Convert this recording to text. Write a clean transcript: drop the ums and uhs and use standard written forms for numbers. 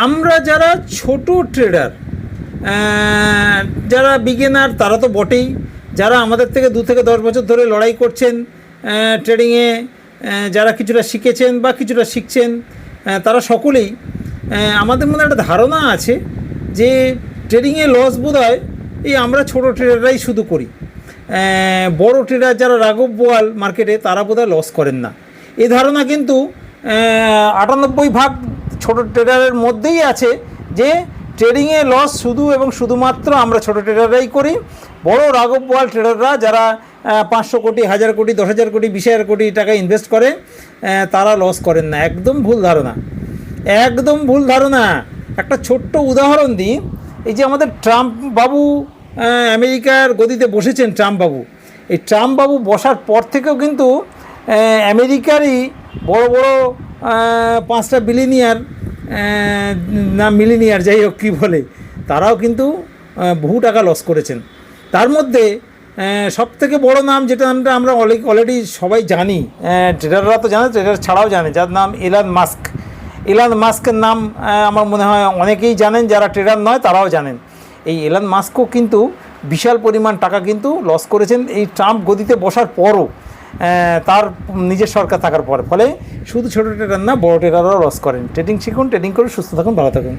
আমরা যারা ছোট ট্রেডার, যারা বিগিনার তারা তো বটেই, যারা আমাদের থেকে 2 থেকে 10 বছর ধরে লড়াই করছেন ট্রেডিংয়ে, যারা কিছুটা শিখেছেন বা কিছুটা শিখছেন, তারা সকলেই আমাদের মধ্যে একটা ধারণা আছে যে ট্রেডিংয়ে লস বোধ হয় এই আমরা ছোটো ট্রেডাররাই শুধু করি, বড় ট্রেডার যারা রাঘব বোয়াল মার্কেটে তারা বোধহয় লস করেন না। এই ধারণা কিন্তু 98% ছোটো ট্রেডারের মধ্যেই আছে যে ট্রেডিংয়ে লস শুধু এবং শুধুমাত্র আমরা ছোটো ট্রেডাররাই করি। বড় রাঘব বোয়াল ট্রেডাররা যারা 500 কোটি, 1000 কোটি, 10,000 কোটি, 20,000 কোটি টাকা ইনভেস্ট করে তারা লস করেন না। একদম ভুল ধারণা, একদম ভুল ধারণা। একটা ছোট্ট উদাহরণ দিই, এই যে আমাদের ট্রাম্প বাবু আমেরিকার গদিতে বসেছেন, ট্রাম্প বাবু, এই ট্রাম্প বাবু বসার পর থেকেও কিন্তু আমেরিকারই বড় বড় 5টা বিলিনিয়ার না মিলিনিয়ার যাই হোক কী বলে, তারাও কিন্তু বহু টাকা লস করেছেন। তার মধ্যে সবথেকে বড় নাম, যেটা নামটা আমরা অলরেডি সবাই জানি, ট্রেডাররা তো জানে, ট্রেডার ছাড়াও জানে, যার নাম এলন মাস্ক। এলন মাস্কের নাম আমার মনে হয় অনেকেই জানেন, যারা ট্রেডার নয় তারাও জানেন। এই এলন মাস্কও কিন্তু বিশাল পরিমাণ টাকা কিন্তু লস করেছেন এই ট্রাম্প গদিতে বসার পরও, তার নিজের সরকার থাকার পর। ফলে শুধু ছোটো ট্রেডার না, বড় ট্রেডাররাও লস করেন। ট্রেডিং শিখুন, ট্রেডিং করে সুস্থ থাকুন, ভালো থাকুন।